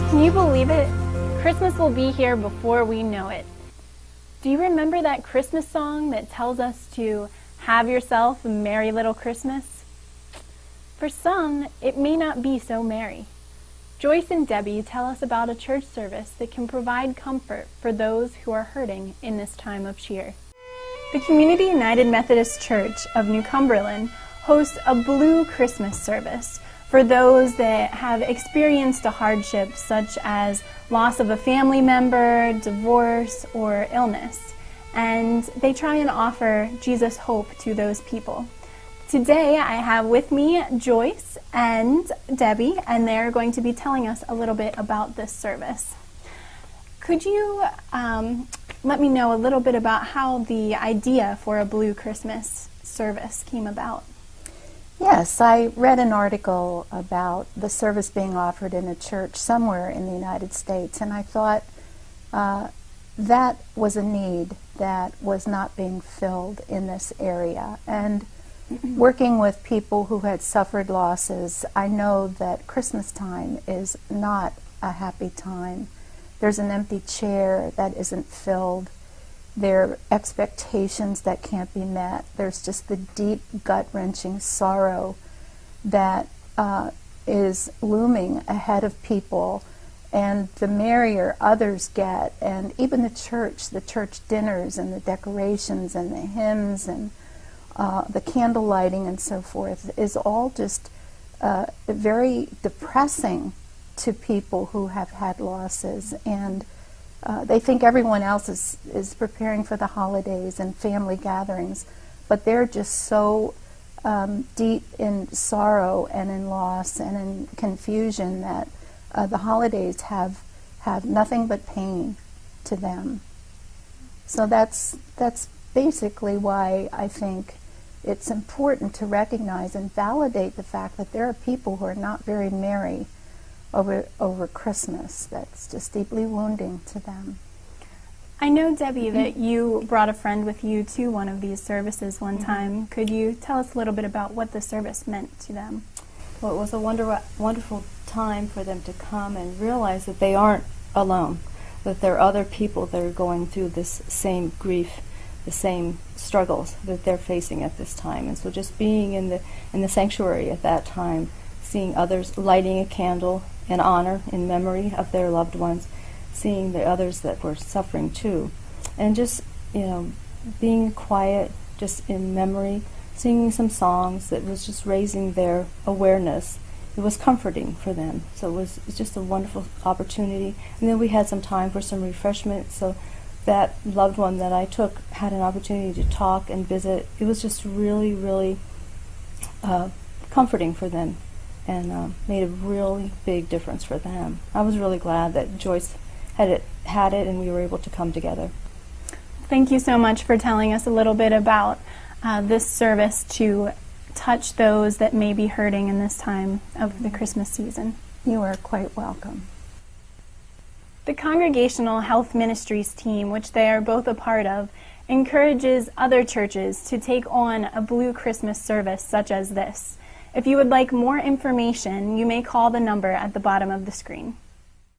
Can you believe it? Christmas will be here before we know it. Do you remember that Christmas song that tells us to have yourself a merry little Christmas? For some, it may not be so merry. Joyce and Debbie tell us about a church service that can provide comfort for those who are hurting in this time of cheer. The Community United Methodist Church of New Cumberland hosts a Blue Christmas Service for those that have experienced a hardship such as loss of a family member, divorce, or illness. And they try and offer Jesus hope to those people. Today I have with me Joyce and Debbie, and they're going to be telling us a little bit about this service. Could you let me know a little bit about how the idea for a Blue Christmas service came about? Yes, I read an article about the service being offered in a church somewhere in the United States, and I thought that was a need that was not being filled in this area. And working with people who had suffered losses, I know that Christmas time is not a happy time. There's an empty chair that isn't filled. There are expectations that can't be met. There's just the deep, gut-wrenching sorrow that is looming ahead of people. And the merrier others get, and even the church dinners and the decorations and the hymns and the candle lighting and so forth is all just very depressing to people who have had losses. And they think everyone else is preparing for the holidays and family gatherings, but they're just so deep in sorrow and in loss and in confusion that the holidays have nothing but pain to them. So that's basically why I think it's important to recognize and validate the fact that there are people who are not very merry over Christmas. That's just deeply wounding to them. I know, Debbie, that you brought a friend with you to one of these services one time. Could you tell us a little bit about what the service meant to them? Well, it was a wonderful time for them to come and realize that they aren't alone, that there are other people that are going through this same grief, the same struggles that they're facing at this time. And so just being in the sanctuary at that time, seeing others lighting a candle in honor, in memory of their loved ones, seeing the others that were suffering too, and just, being quiet, just in memory, singing some songs that was just raising their awareness. It was comforting for them. So it was just a wonderful opportunity. And then we had some time for some refreshment, so that loved one that I took had an opportunity to talk and visit. It was just really, really comforting for them, and made a really big difference for them. I was really glad that Joyce had it and we were able to come together. Thank you so much for telling us a little bit about this service to touch those that may be hurting in this time of the Christmas season. You are quite welcome. The Congregational Health Ministries team, which they are both a part of, encourages other churches to take on a Blue Christmas service such as this. If you would like more information, you may call the number at the bottom of the screen.